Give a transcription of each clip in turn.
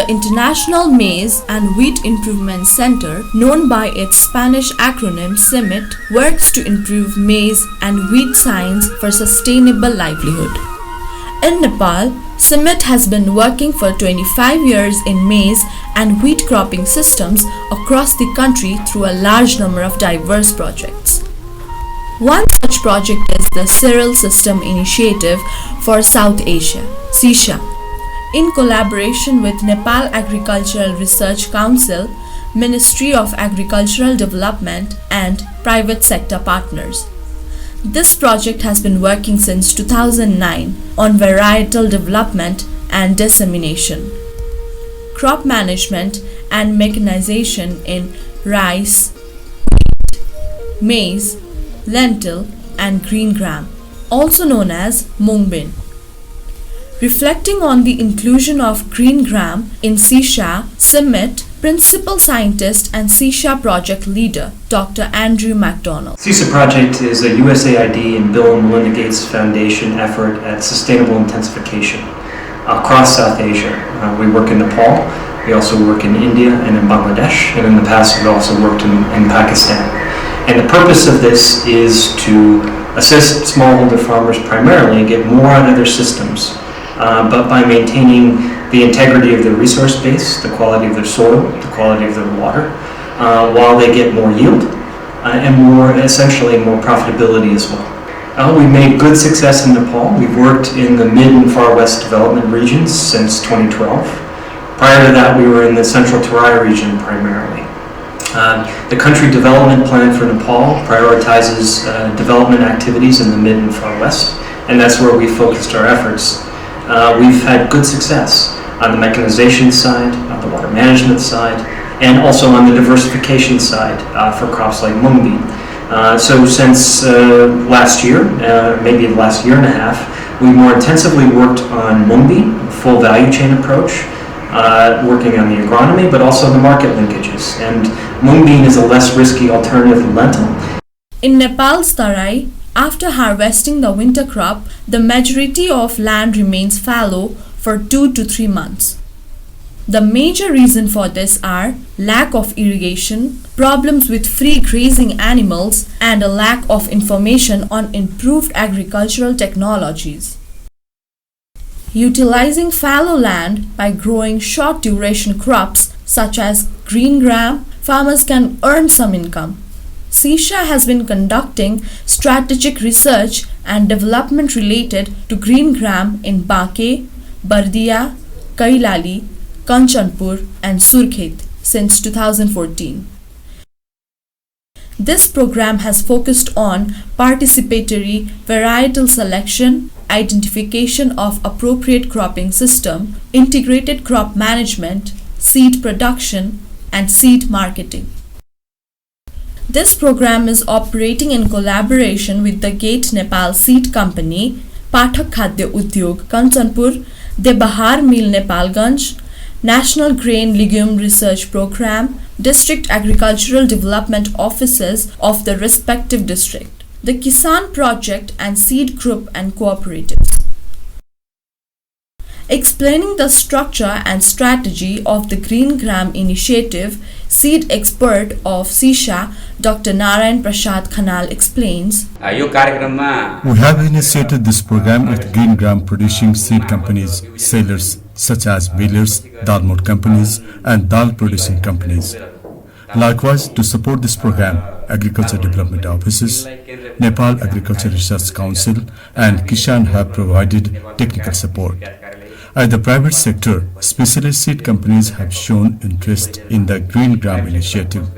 The International Maize and Wheat Improvement Center, known by its Spanish acronym CIMMYT, works to improve maize and wheat science for sustainable livelihood. In Nepal, CIMMYT has been working for 25 years in maize and wheat cropping systems across the country through a large number of diverse projects. One such project is the Cereal System Initiative for South Asia, CISA, in collaboration with Nepal Agricultural Research Council, Ministry of Agricultural Development and private sector partners. This project has been working since 2009 on varietal development and dissemination, crop management and mechanization in rice, wheat, maize, lentil and green gram, also known as mung bean. Reflecting on the inclusion of green gram in CISA, CIMMYT Principal Scientist and CISA Project Leader, Dr. Andrew MacDonald. CISA Project is a USAID and Bill and Melinda Gates Foundation effort at sustainable intensification across South Asia. We work in Nepal, we also work in India and in Bangladesh, and in the past we've also worked in Pakistan. And the purpose of this is to assist smallholder farmers primarily get more out of their systems, but by maintaining the integrity of their resource base, the quality of their soil, the quality of their water, while they get more yield and essentially more profitability as well. We've made good success in Nepal. We've worked in the mid and far west development regions since 2012. Prior to that, we were in the central Terai region primarily. The country development plan for Nepal prioritizes development activities in the mid and far west, and that's where we focused our efforts. We've had good success on the mechanization side, on the water management side, and also on the diversification side for crops like mung bean. So since last year, maybe the last year and a half, we've more intensively worked on mung bean, a full value chain approach, working on the agronomy, but also the market linkages. And mung bean is a less risky alternative to lentil. In Nepal's Tarai, after harvesting the winter crop, the majority of land remains fallow for 2 to 3 months. The major reason for this are lack of irrigation, problems with free grazing animals, and a lack of information on improved agricultural technologies. Utilizing fallow land by growing short duration crops such as green gram, farmers can earn some income. CISA has been conducting strategic research and development related to green gram in Baake, Bardia, Kailali, Kanchanpur and Surkhet since 2014. This program has focused on participatory varietal selection, identification of appropriate cropping system, integrated crop management, seed production, and seed marketing. This program is operating in collaboration with the Gate Nepal Seed Company, Pathak Khadya Udyog, Kanchanpur, De Bahar Mill Nepalganj, National Grain Legume Research Program, District Agricultural Development Offices of the respective district, the Kisan Project and Seed Group and Cooperatives. Explaining the structure and strategy of the Green Gram Initiative, seed expert of CISA, Dr. Narayan Prasad Khanal explains. We have initiated this program with green gram producing seed companies, sellers such as millers, dal mold companies and dal producing companies. Likewise, to support this program, Agriculture Development Offices, Nepal Agriculture Research Council and Kisan have provided technical support. At the private sector, specialist seed companies have shown interest in the Green Gram initiative.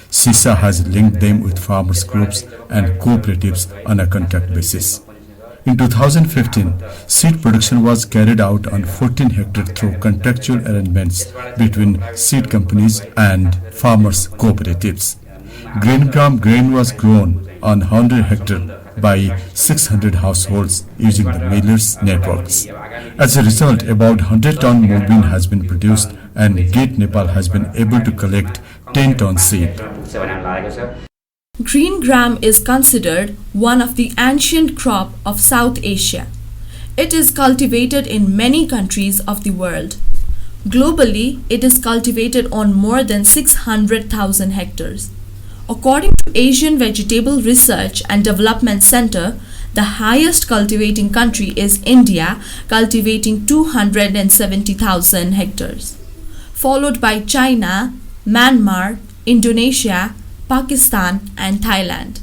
CISA has linked them with farmers groups and cooperatives on a contract basis. In 2015, seed production was carried out on 14 hectares through contractual arrangements between seed companies and farmers cooperatives. Green gram grain was grown on 100 hectares by 600 households using the millers' networks. As a result, about 100 ton mung bean has been produced and Gate Nepal has been able to collect 10 ton seed. Green gram is considered one of the ancient crop of South Asia. It is cultivated in many countries of the world. Globally, it is cultivated on more than 600,000 hectares. According to Asian Vegetable Research and Development Center, the highest cultivating country is India, cultivating 270,000 hectares, followed by China, Myanmar, Indonesia, Pakistan, and Thailand.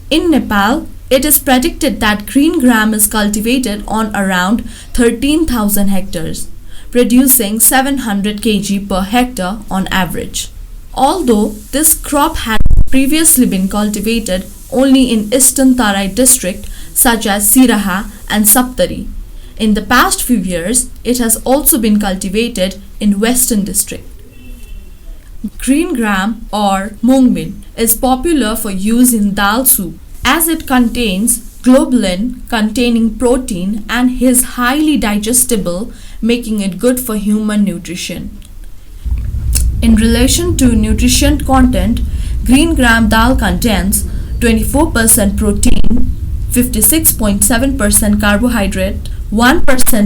In Nepal, it is predicted that green gram is cultivated on around 13,000 hectares, producing 700 kg per hectare on average. Although this crop had previously been cultivated only in eastern Tarai district such as Siraha and Saptari, in the past few years it has also been cultivated in western district. Green gram or mung bean is popular for use in dal soup as it contains globulin containing protein and is highly digestible, making it good for human nutrition. In relation to nutrition content, green gram dal contains 24% protein, 56.7% carbohydrate, 1%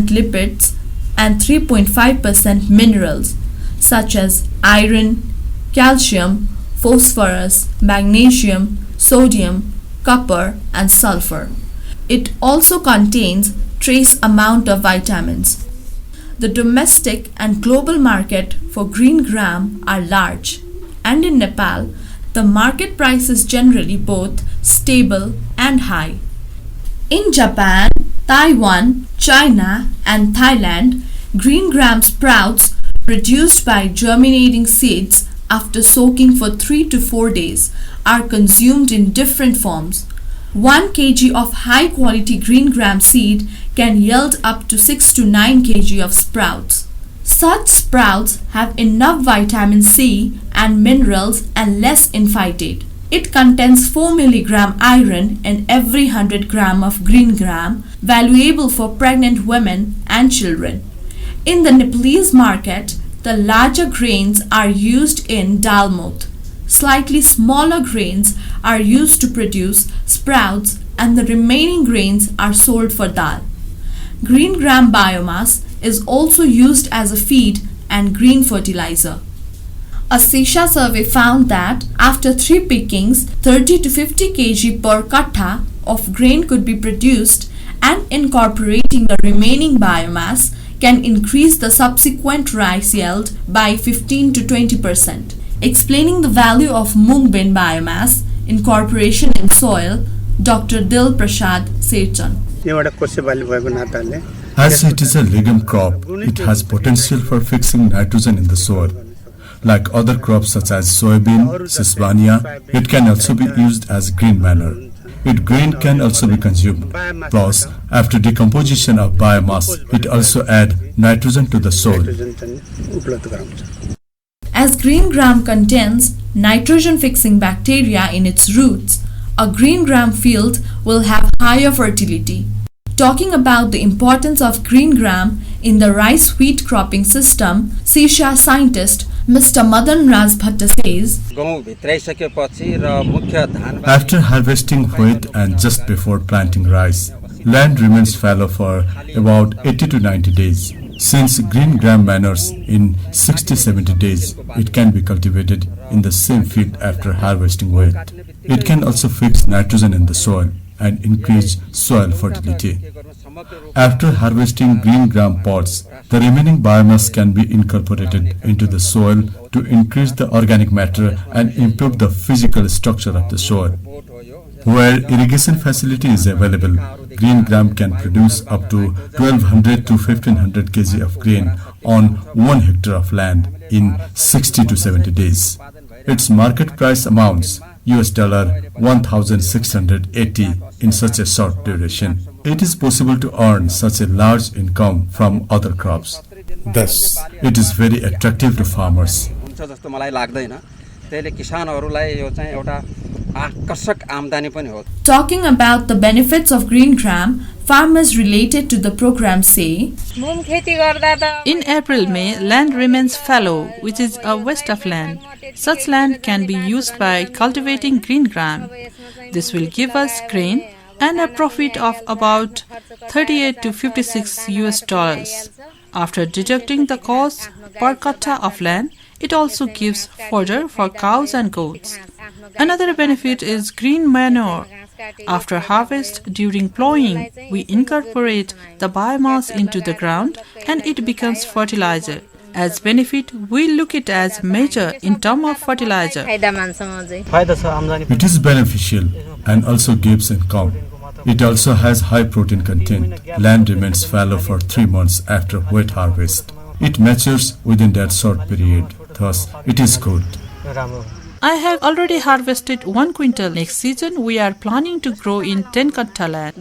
lipids, and 3.5% minerals such as iron, calcium, phosphorus, magnesium, sodium, copper, and sulfur. It also contains trace amount of vitamins. The domestic and global market for green gram are large, and in Nepal, the market price is generally both stable and high. In Japan, Taiwan, China, and Thailand, green gram sprouts produced by germinating seeds after soaking for 3 to 4 days are consumed in different forms. 1 kg of high quality green gram seed can yield up to 6 to 9 kg of sprouts. Such sprouts have enough vitamin C and minerals and less in phytate. It contains 4 mg iron in every 100 gram of green gram, valuable for pregnant women and children. In the Nepalese market, the larger grains are used in dal moth. Slightly smaller grains are used to produce sprouts and the remaining grains are sold for dal. Green gram biomass is also used as a feed and green fertilizer. A Sisha survey found that after 3 pickings, 30 to 50 kg per kattha of grain could be produced, and incorporating the remaining biomass can increase the subsequent rice yield by 15 to 20%. Explaining the value of mung bean biomass incorporation in soil, Dr. Dil Prasad Serchan. As it is a legume crop, it has potential for fixing nitrogen in the soil. Like other crops such as soybean, sesbania, it can also be used as green manure. Its grain can also be consumed. Plus, after decomposition of biomass, it also adds nitrogen to the soil. As green gram contains nitrogen-fixing bacteria in its roots, a green gram field will have higher fertility. Talking about the importance of green gram in the rice-wheat cropping system, Sisha scientist Mr. Madan Raj Bhatta says, After harvesting wheat and just before planting rice, land remains fallow for about 80 to 90 days. Since green gram manures in 60-70 days, it can be cultivated in the same field after harvesting wheat. It can also fix nitrogen in the soil and increase soil fertility. After harvesting green gram pods, the remaining biomass can be incorporated into the soil to increase the organic matter and improve the physical structure of the soil. Where irrigation facility is available, green gram can produce up to 1200 to 1500 kg of grain on 1 hectare of land in 60 to 70 days. Its market price amounts $1,680 in such a short duration. It is possible to earn such a large income from other crops. Thus, it is very attractive to farmers. Talking about the benefits of green gram, farmers related to the program say, In April-May, land remains fallow, which is a waste of land. Such land can be used by cultivating green gram. This will give us grain and a profit of about 38 to 56 US dollars. After deducting the cost per katta of land, it also gives fodder for cows and goats. Another benefit is green manure. After harvest, during plowing, we incorporate the biomass into the ground and it becomes fertilizer. As benefit, we look it as major in terms of fertilizer. It is beneficial and also gives income. It also has high protein content. Land remains fallow for 3 months after wet harvest. It matures within that short period. Thus, it is good. I have already harvested 1 quintal. Next season, we are planning to grow in 10 katta land.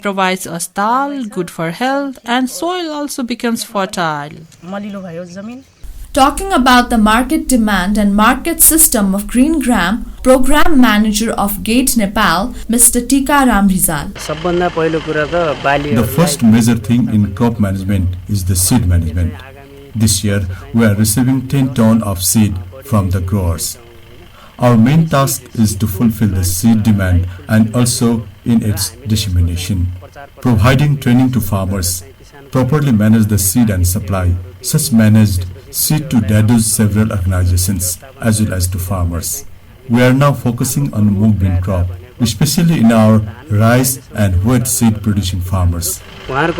Provides us dal, good for health, and soil also becomes fertile. Talking about the market demand and market system of green gram, Program Manager of GATE Nepal, Mr. Tika Ram Rizal. The first major thing in crop management is the seed management. This year, we are receiving 10 tons of seed from the growers. Our main task is to fulfill the seed demand and also in its dissemination, providing training to farmers, properly manage the seed and supply. Such managed seed to dados several organizations as well as to farmers. We are now focusing on mung bean crop, especially in our rice and wheat seed producing farmers. Knowing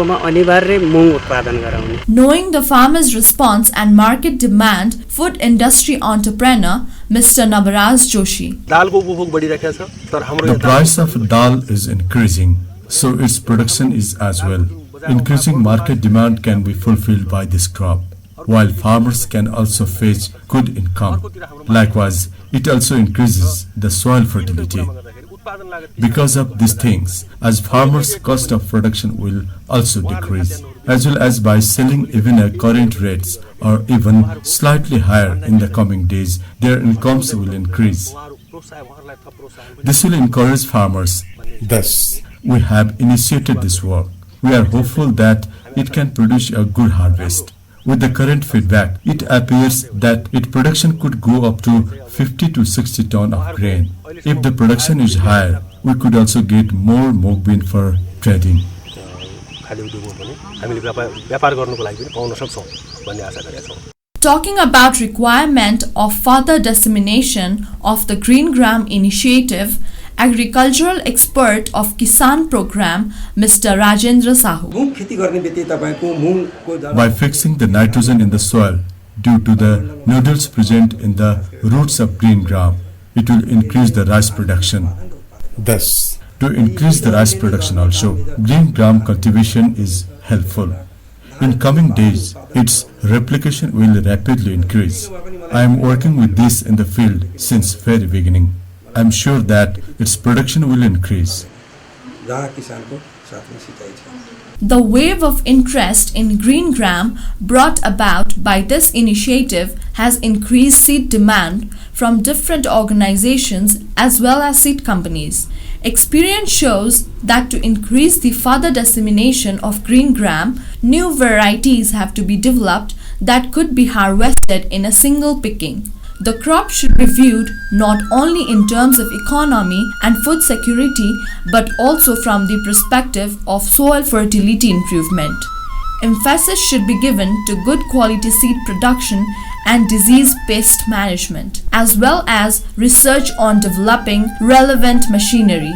the farmers' response and market demand, food industry entrepreneur Mr. Nabaraj Joshi. The price of dal is increasing, so its production is as well. Increasing market demand can be fulfilled by this crop, while farmers can also fetch good income. Likewise, it also increases the soil fertility. Because of these things, as farmers' cost of production will also decrease, as well as by selling even at current rates or even slightly higher in the coming days, their incomes will increase. This will encourage farmers. Thus, we have initiated this work. We are hopeful that it can produce a good harvest. With the current feedback, it appears that its production could go up to 50 to 60 tons of grain. If the production is higher, we could also get more mung bean for trading. Talking about requirement of further dissemination of the Green Gram initiative, agricultural expert of Kisan program, Mr. Rajendra Sahu. By fixing the nitrogen in the soil due to the nodules present in the roots of green gram, it will increase the rice production. Thus, to increase the rice production also, green gram cultivation is helpful. In coming days, its replication will rapidly increase. I am working with this in the field since very beginning. I am sure that its production will increase. The wave of interest in green gram brought about by this initiative has increased seed demand from different organizations as well as seed companies. Experience shows that to increase the further dissemination of green gram, new varieties have to be developed that could be harvested in a single picking. The crop should be viewed not only in terms of economy and food security but also from the perspective of soil fertility improvement. Emphasis should be given to good quality seed production and disease pest management, as well as research on developing relevant machinery.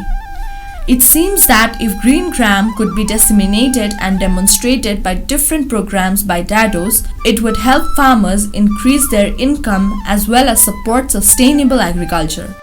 It seems that if green gram could be disseminated and demonstrated by different programs by dados, it would help farmers increase their income as well as support sustainable agriculture.